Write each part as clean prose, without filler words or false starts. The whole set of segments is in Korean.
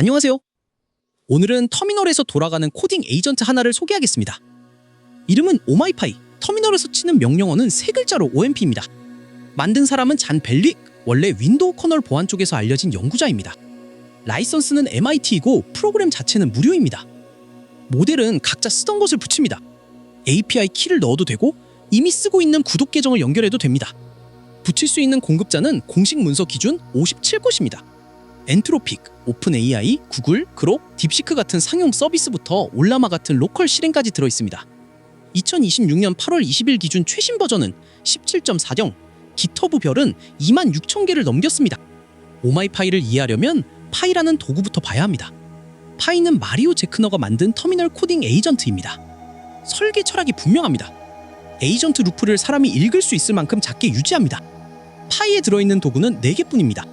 안녕하세요. 오늘은 터미널에서 돌아가는 코딩 에이전트 하나를 소개하겠습니다. 이름은 오마이파이, 터미널에서 치는 명령어는 세 글자로 OMP입니다. 만든 사람은 잔 벨릭, 원래 윈도우 커널 보안 쪽에서 알려진 연구자입니다. 라이선스는 MIT이고 프로그램 자체는 무료입니다. 모델은 각자 쓰던 것을 붙입니다. API 키를 넣어도 되고 이미 쓰고 있는 구독 계정을 연결해도 됩니다. 붙일 수 있는 공급자는 공식 문서 기준 57곳입니다. 엔트로픽, 오픈AI, 구글, 그록, 딥시크 같은 상용 서비스부터 올라마 같은 로컬 실행까지 들어있습니다. 2026년 8월 20일 기준 최신 버전은 17.4정, 깃허브 별은 26,000개를 넘겼습니다. 오마이파이를 이해하려면 파이라는 도구부터 봐야 합니다. 파이는 마리오 제크너가 만든 터미널 코딩 에이전트입니다. 설계 철학이 분명합니다. 에이전트 루프를 사람이 읽을 수 있을 만큼 작게 유지합니다. 파이에 들어있는 도구는 4개뿐입니다.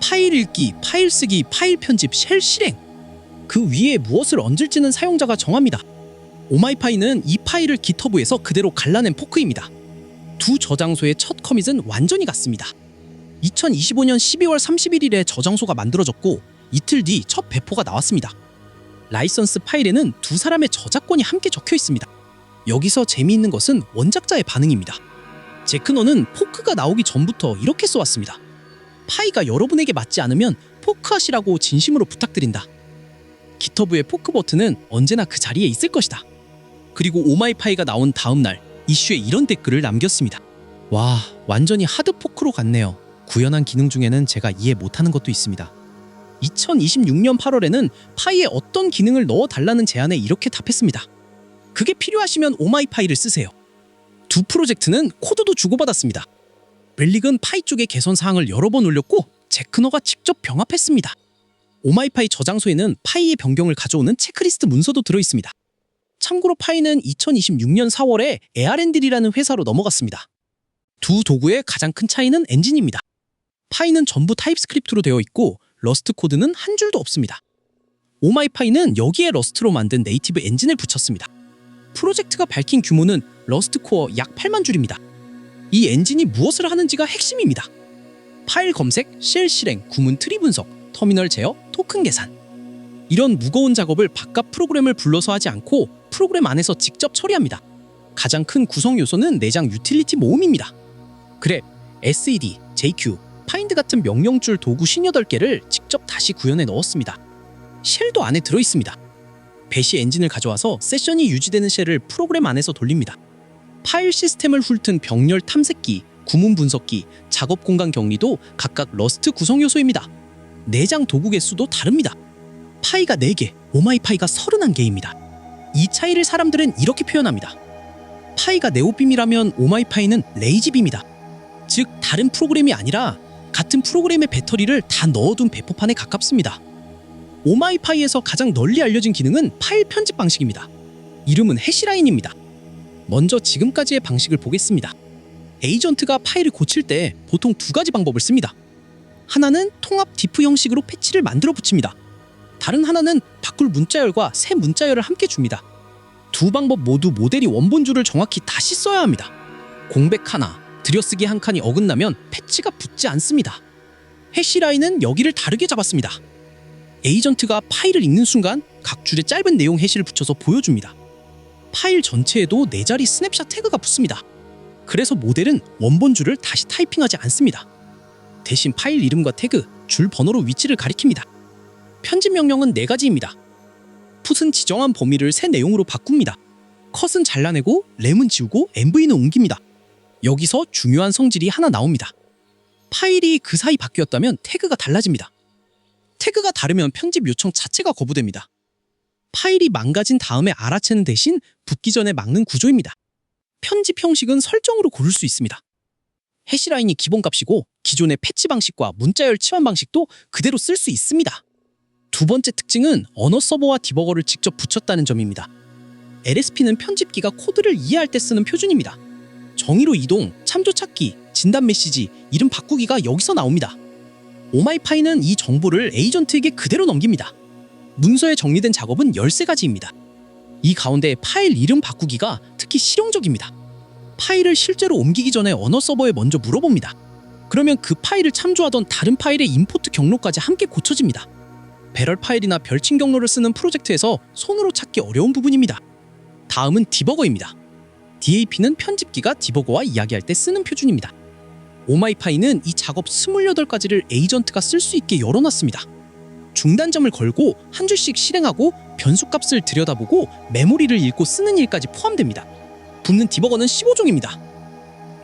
파일 읽기, 파일 쓰기, 파일 편집, 쉘 실행. 그 위에 무엇을 얹을지는 사용자가 정합니다. 오마이파이는 이 파일을 깃허브에서 그대로 갈라낸 포크입니다. 두 저장소의 첫 커밋은 완전히 같습니다. 2025년 12월 31일에 저장소가 만들어졌고 이틀 뒤 첫 배포가 나왔습니다. 라이선스 파일에는 두 사람의 저작권이 함께 적혀 있습니다. 여기서 재미있는 것은 원작자의 반응입니다. 제크너는 포크가 나오기 전부터 이렇게 써왔습니다. 파이가 여러분에게 맞지 않으면 포크하시라고 진심으로 부탁드린다. 깃허브의 포크 버튼은 언제나 그 자리에 있을 것이다. 그리고 오마이파이가 나온 다음 날 이슈에 이런 댓글을 남겼습니다. 와, 완전히 하드 포크로 갔네요. 구현한 기능 중에는 제가 이해 못하는 것도 있습니다. 2026년 8월에는 파이에 어떤 기능을 넣어달라는 제안에 이렇게 답했습니다. 그게 필요하시면 오마이파이를 쓰세요. 두 프로젝트는 코드도 주고받았습니다. 벨릭은 파이 쪽의 개선 사항을 여러 번 올렸고 제크너가 직접 병합했습니다. 오마이파이 저장소에는 파이의 변경을 가져오는 체크리스트 문서도 들어있습니다. 참고로 파이는 2026년 4월에 ARND라는 회사로 넘어갔습니다. 두 도구의 가장 큰 차이는 엔진입니다. 파이는 전부 타입스크립트로 되어 있고 러스트 코드는 한 줄도 없습니다. 오마이파이는 여기에 러스트로 만든 네이티브 엔진을 붙였습니다. 프로젝트가 밝힌 규모는 러스트 코어 약 8만 줄입니다. 이 엔진이 무엇을 하는지가 핵심입니다. 파일 검색, 쉘 실행, 구문 트리 분석, 터미널 제어, 토큰 계산. 이런 무거운 작업을 바깥 프로그램을 불러서 하지 않고 프로그램 안에서 직접 처리합니다. 가장 큰 구성 요소는 내장 유틸리티 모음입니다. 그랩, SED, JQ, 파인드 같은 명령줄 도구 58개를 직접 다시 구현해 넣었습니다. 쉘도 안에 들어있습니다. 배시 엔진을 가져와서 세션이 유지되는 쉘을 프로그램 안에서 돌립니다. 파일 시스템을 훑은 병렬 탐색기, 구문 분석기, 작업 공간 격리도 각각 러스트 구성 요소입니다. 내장 도구 개수도 다릅니다. 파이가 4개, 오마이파이가 31개입니다. 이 차이를 사람들은 이렇게 표현합니다. 파이가 네오빔이라면 오마이파이는 레이지빔이다. 즉 다른 프로그램이 아니라 같은 프로그램의 배터리를 다 넣어둔 배포판에 가깝습니다. 오마이파이에서 가장 널리 알려진 기능은 파일 편집 방식입니다. 이름은 해시라인입니다. 먼저 지금까지의 방식을 보겠습니다. 에이전트가 파일을 고칠 때 보통 두 가지 방법을 씁니다. 하나는 통합 디프 형식으로 패치를 만들어 붙입니다. 다른 하나는 바꿀 문자열과 새 문자열을 함께 줍니다. 두 방법 모두 모델이 원본줄을 정확히 다시 써야 합니다. 공백 하나, 들여쓰기 한 칸이 어긋나면 패치가 붙지 않습니다. 해시라인은 여기를 다르게 잡았습니다. 에이전트가 파일을 읽는 순간 각 줄에 짧은 내용 해시를 붙여서 보여줍니다. 파일 전체에도 4자리 스냅샷 태그가 붙습니다. 그래서 모델은 원본줄을 다시 타이핑하지 않습니다. 대신 파일 이름과 태그, 줄 번호로 위치를 가리킵니다. 편집 명령은 4가지입니다. 풋은 지정한 범위를 새 내용으로 바꿉니다. 컷은 잘라내고 램은 지우고 MV는 옮깁니다. 여기서 중요한 성질이 하나 나옵니다. 파일이 그 사이 바뀌었다면 태그가 달라집니다. 태그가 다르면 편집 요청 자체가 거부됩니다. 파일이 망가진 다음에 알아채는 대신 붙기 전에 막는 구조입니다. 편집 형식은 설정으로 고를 수 있습니다. 해시라인이 기본값이고 기존의 패치 방식과 문자열 치환 방식도 그대로 쓸 수 있습니다. 두 번째 특징은 언어 서버와 디버거를 직접 붙였다는 점입니다. LSP는 편집기가 코드를 이해할 때 쓰는 표준입니다. 정의로 이동, 참조 찾기, 진단 메시지, 이름 바꾸기가 여기서 나옵니다. 오마이파이는 이 정보를 에이전트에게 그대로 넘깁니다. 문서에 정리된 작업은 13가지입니다. 이 가운데 파일 이름 바꾸기가 특히 실용적입니다. 파일을 실제로 옮기기 전에 언어 서버에 먼저 물어봅니다. 그러면 그 파일을 참조하던 다른 파일의 임포트 경로까지 함께 고쳐집니다. 배럴 파일이나 별칭 경로를 쓰는 프로젝트에서 손으로 찾기 어려운 부분입니다. 다음은 디버거입니다. DAP는 편집기가 디버거와 이야기할 때 쓰는 표준입니다. 오마이파이는 이 작업 28가지를 에이전트가 쓸 수 있게 열어놨습니다. 중단점을 걸고 한 줄씩 실행하고 변수값을 들여다보고 메모리를 읽고 쓰는 일까지 포함됩니다. 붙는 디버거는 15종입니다.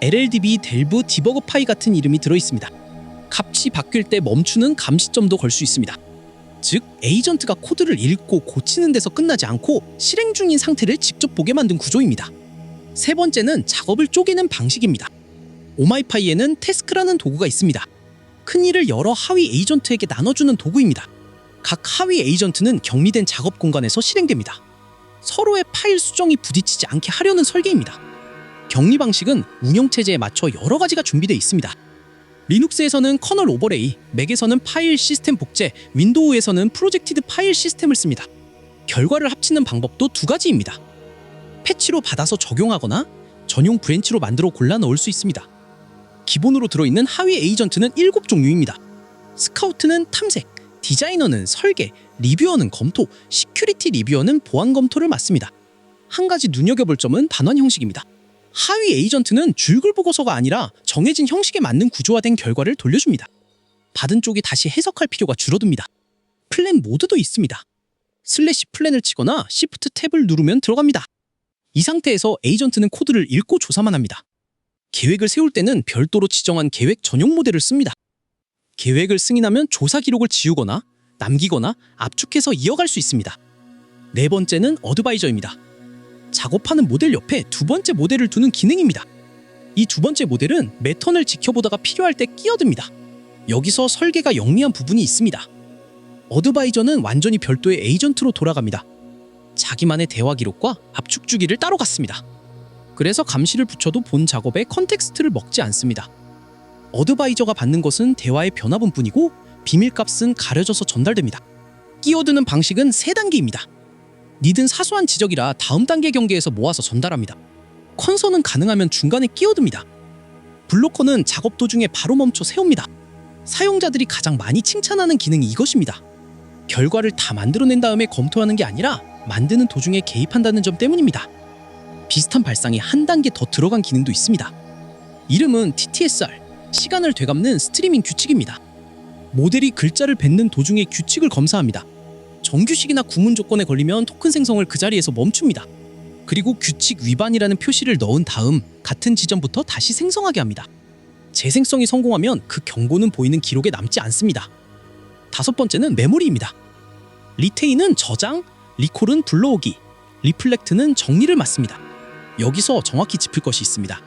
LLDB, 델브, 디버거 파이 같은 이름이 들어있습니다. 값이 바뀔 때 멈추는 감시점도 걸 수 있습니다. 즉, 에이전트가 코드를 읽고 고치는 데서 끝나지 않고 실행 중인 상태를 직접 보게 만든 구조입니다. 세 번째는 작업을 쪼개는 방식입니다. 오마이파이에는 태스크라는 도구가 있습니다. 큰 일을 여러 하위 에이전트에게 나눠주는 도구입니다. 각 하위 에이전트는 격리된 작업 공간에서 실행됩니다. 서로의 파일 수정이 부딪히지 않게 하려는 설계입니다. 격리 방식은 운영체제에 맞춰 여러 가지가 준비되어 있습니다. 리눅스에서는 커널 오버레이, 맥에서는 파일 시스템 복제, 윈도우에서는 프로젝티드 파일 시스템을 씁니다. 결과를 합치는 방법도 두 가지입니다. 패치로 받아서 적용하거나 전용 브랜치로 만들어 골라 넣을 수 있습니다. 기본으로 들어있는 하위 에이전트는 7종류입니다. 스카우트는 탐색, 디자이너는 설계, 리뷰어는 검토, 시큐리티 리뷰어는 보안 검토를 맡습니다. 한 가지 눈여겨볼 점은 반환 형식입니다. 하위 에이전트는 줄글 보고서가 아니라 정해진 형식에 맞는 구조화된 결과를 돌려줍니다. 받은 쪽이 다시 해석할 필요가 줄어듭니다. 플랜 모드도 있습니다. 슬래시 플랜을 치거나 시프트 탭을 누르면 들어갑니다. 이 상태에서 에이전트는 코드를 읽고 조사만 합니다. 계획을 세울 때는 별도로 지정한 계획 전용 모델을 씁니다. 계획을 승인하면 조사 기록을 지우거나 남기거나 압축해서 이어갈 수 있습니다. 네 번째는 어드바이저입니다. 작업하는 모델 옆에 두 번째 모델을 두는 기능입니다. 이 두 번째 모델은 매턴을 지켜보다가 필요할 때 끼어듭니다. 여기서 설계가 영리한 부분이 있습니다. 어드바이저는 완전히 별도의 에이전트로 돌아갑니다. 자기만의 대화 기록과 압축 주기를 따로 갖습니다. 그래서 감시를 붙여도 본 작업에 컨텍스트를 먹지 않습니다. 어드바이저가 받는 것은 대화의 변화분뿐이고 비밀값은 가려져서 전달됩니다. 끼어드는 방식은 3단계입니다. 닛은 사소한 지적이라 다음 단계 경계에서 모아서 전달합니다. 컨서는 가능하면 중간에 끼어듭니다. 블로커는 작업 도중에 바로 멈춰 세웁니다. 사용자들이 가장 많이 칭찬하는 기능이 이것입니다. 결과를 다 만들어낸 다음에 검토하는 게 아니라 만드는 도중에 개입한다는 점 때문입니다. 비슷한 발상이 한 단계 더 들어간 기능도 있습니다. 이름은 TTSR, 시간을 되갚는 스트리밍 규칙입니다. 모델이 글자를 뱉는 도중에 규칙을 검사합니다. 정규식이나 구문 조건에 걸리면 토큰 생성을 그 자리에서 멈춥니다. 그리고 규칙 위반이라는 표시를 넣은 다음 같은 지점부터 다시 생성하게 합니다. 재생성이 성공하면 그 경고는 보이는 기록에 남지 않습니다. 다섯 번째는 메모리입니다. 리테인은 저장, 리콜은 불러오기, 리플렉트는 정리를 맡습니다. 여기서 정확히 짚을 것이 있습니다.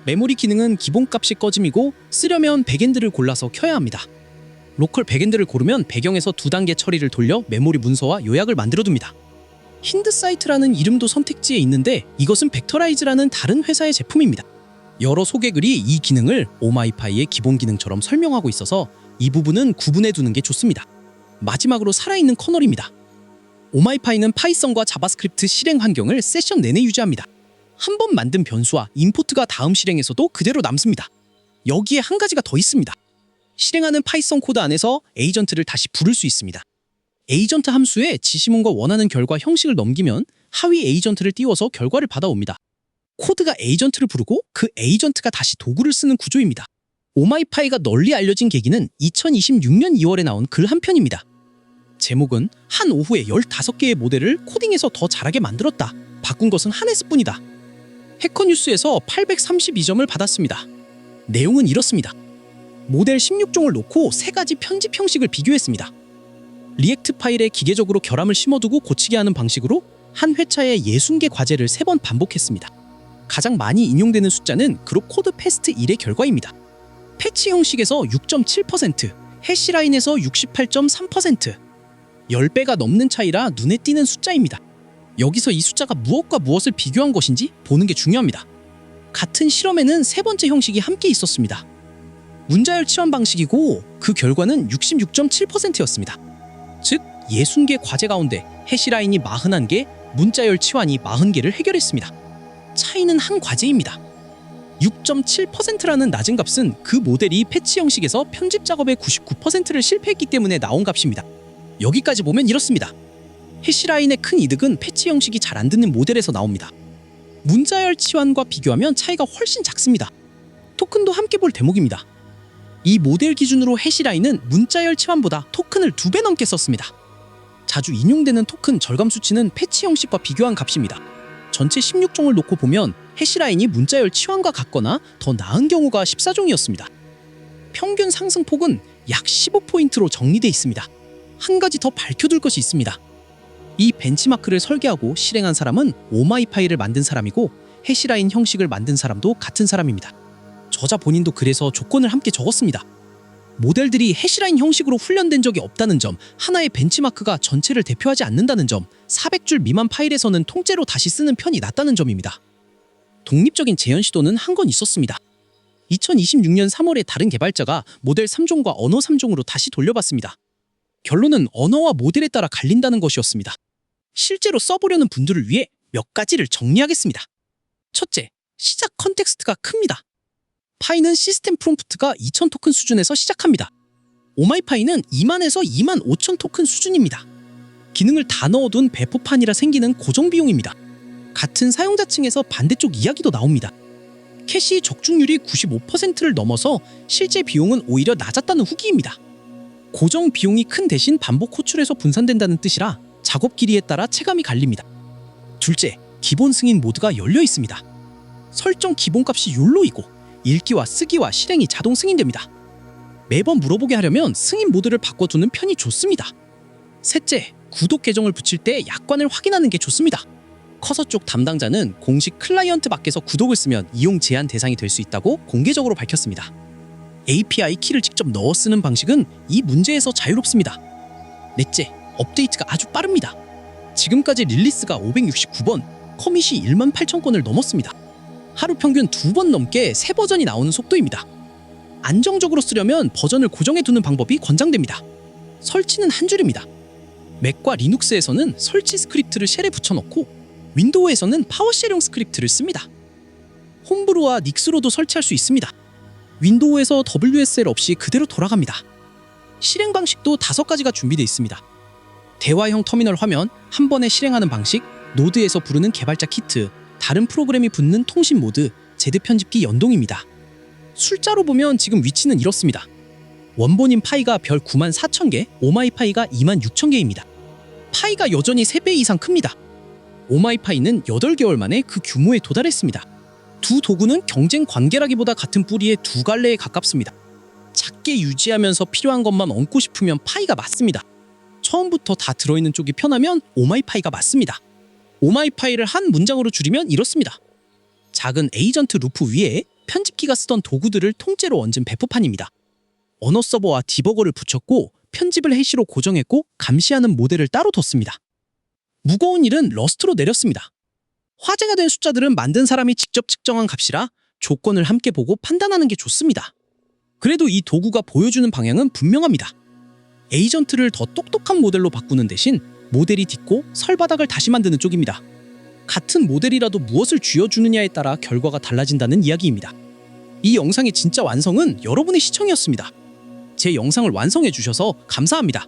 메모리 기능은 기본값이 꺼짐이고 쓰려면 백엔드를 골라서 켜야 합니다. 로컬 백엔드를 고르면 배경에서 2단계 처리를 돌려 메모리 문서와 요약을 만들어둡니다. 힌드사이트라는 이름도 선택지에 있는데 이것은 벡터라이즈라는 다른 회사의 제품입니다. 여러 소개글이 이 기능을 오마이파이의 기본 기능처럼 설명하고 있어서 이 부분은 구분해 두는 게 좋습니다. 마지막으로 살아있는 커널입니다. 오마이파이는 파이썬과 자바스크립트 실행 환경을 세션 내내 유지합니다. 한 번 만든 변수와 임포트가 다음 실행에서도 그대로 남습니다. 여기에 한 가지가 더 있습니다. 실행하는 파이썬 코드 안에서 에이전트를 다시 부를 수 있습니다. 에이전트 함수에 지시문과 원하는 결과 형식을 넘기면 하위 에이전트를 띄워서 결과를 받아옵니다. 코드가 에이전트를 부르고 그 에이전트가 다시 도구를 쓰는 구조입니다. 오마이파이가 널리 알려진 계기는 2026년 2월에 나온 글 한 편입니다. 제목은 한 오후에 15개의 모델을 코딩해서 더 잘하게 만들었다. 바꾼 것은 한 S뿐이다. 해커뉴스에서 832점을 받았습니다. 내용은 이렇습니다. 모델 16종을 놓고 3가지 편집 형식을 비교했습니다. 리액트 파일에 기계적으로 결함을 심어두고 고치게 하는 방식으로 한 회차에 60개 과제를 3번 반복했습니다. 가장 많이 인용되는 숫자는 그룹 코드 패스트 1의 결과입니다. 패치 형식에서 6.7%, 해시라인에서 68.3%, 10배가 넘는 차이라 눈에 띄는 숫자입니다. 여기서 이 숫자가 무엇과 무엇을 비교한 것인지 보는 게 중요합니다. 같은 실험에는 3번째 형식이 함께 있었습니다. 문자열 치환 방식이고 그 결과는 66.7%였습니다. 즉 60개 과제 가운데 해시라인이 41개, 문자열 치환이 40개를 해결했습니다. 차이는 한 과제입니다. 6.7%라는 낮은 값은 그 모델이 패치 형식에서 편집 작업의 99%를 실패했기 때문에 나온 값입니다. 여기까지 보면 이렇습니다. 해시라인의 큰 이득은 패치 형식이 잘 안 듣는 모델에서 나옵니다. 문자열 치환과 비교하면 차이가 훨씬 작습니다. 토큰도 함께 볼 대목입니다. 이 모델 기준으로 해시라인은 문자열 치환보다 토큰을 2배 넘게 썼습니다. 자주 인용되는 토큰 절감 수치는 패치 형식과 비교한 값입니다. 전체 16종을 놓고 보면 해시라인이 문자열 치환과 같거나 더 나은 경우가 14종이었습니다. 평균 상승폭은 약 15포인트로 정리돼 있습니다. 한 가지 더 밝혀둘 것이 있습니다. 이 벤치마크를 설계하고 실행한 사람은 오마이파이를 만든 사람이고 해시라인 형식을 만든 사람도 같은 사람입니다. 저자 본인도 그래서 조건을 함께 적었습니다. 모델들이 해시라인 형식으로 훈련된 적이 없다는 점, 하나의 벤치마크가 전체를 대표하지 않는다는 점, 400줄 미만 파일에서는 통째로 다시 쓰는 편이 낫다는 점입니다. 독립적인 재현 시도는 한 건 있었습니다. 2026년 3월에 다른 개발자가 모델 3종과 언어 3종으로 다시 돌려봤습니다. 결론은 언어와 모델에 따라 갈린다는 것이었습니다. 실제로 써보려는 분들을 위해 몇 가지를 정리하겠습니다. 첫째, 시작 컨텍스트가 큽니다. 파이는 시스템 프롬프트가 2000 토큰 수준에서 시작합니다. 오마이파이는 2만에서 2만 5천 토큰 수준입니다. 기능을 다 넣어둔 배포판이라 생기는 고정 비용입니다. 같은 사용자층에서 반대쪽 이야기도 나옵니다. 캐시 적중률이 95%를 넘어서 실제 비용은 오히려 낮았다는 후기입니다. 고정 비용이 큰 대신 반복 호출에서 분산된다는 뜻이라 작업 길이에 따라 체감이 갈립니다. 둘째, 기본 승인 모드가 열려 있습니다. 설정 기본값이 욜로이고 읽기와 쓰기와 실행이 자동 승인됩니다. 매번 물어보게 하려면 승인 모드를 바꿔두는 편이 좋습니다. 셋째, 구독 계정을 붙일 때 약관을 확인하는 게 좋습니다. 커서 쪽 담당자는 공식 클라이언트 밖에서 구독을 쓰면 이용 제한 대상이 될 수 있다고 공개적으로 밝혔습니다. API 키를 직접 넣어 쓰는 방식은 이 문제에서 자유롭습니다. 넷째, 업데이트가 아주 빠릅니다. 지금까지 릴리스가 569번, 커밋이 1만 8천 건을 넘었습니다. 하루 평균 2번 넘게 새 버전이 나오는 속도입니다. 안정적으로 쓰려면 버전을 고정해두는 방법이 권장됩니다. 설치는 한 줄입니다. 맥과 리눅스에서는 설치 스크립트를 쉘에 붙여넣고 윈도우에서는 파워쉘용 스크립트를 씁니다. 홈브루와 닉스로도 설치할 수 있습니다. 윈도우에서 WSL 없이 그대로 돌아갑니다. 실행 방식도 5가지가 준비되어 있습니다. 대화형 터미널 화면, 한 번에 실행하는 방식, 노드에서 부르는 개발자 키트, 다른 프로그램이 붙는 통신 모드, 제드 편집기 연동입니다. 숫자로 보면 지금 위치는 이렇습니다. 원본인 파이가 별 9만 4천 개, 오마이파이가 2만 6천 개입니다. 파이가 여전히 3배 이상 큽니다. 오마이파이는 8개월 만에 그 규모에 도달했습니다. 두 도구는 경쟁 관계라기보다 같은 뿌리의 두 갈래에 가깝습니다. 작게 유지하면서 필요한 것만 얹고 싶으면 파이가 맞습니다. 처음부터 다 들어있는 쪽이 편하면 오마이파이가 맞습니다. 오마이파이를 한 문장으로 줄이면 이렇습니다. 작은 에이전트 루프 위에 편집기가 쓰던 도구들을 통째로 얹은 배포판입니다. 언어 서버와 디버거를 붙였고 편집을 해시로 고정했고 감시하는 모델을 따로 뒀습니다. 무거운 일은 러스트로 내렸습니다. 화제가 된 숫자들은 만든 사람이 직접 측정한 값이라 조건을 함께 보고 판단하는 게 좋습니다. 그래도 이 도구가 보여주는 방향은 분명합니다. 에이전트를 더 똑똑한 모델로 바꾸는 대신 모델이 딛고 설바닥을 다시 만드는 쪽입니다. 같은 모델이라도 무엇을 쥐어주느냐에 따라 결과가 달라진다는 이야기입니다. 이 영상의 진짜 완성은 여러분의 시청이었습니다. 제 영상을 완성해 주셔서 감사합니다.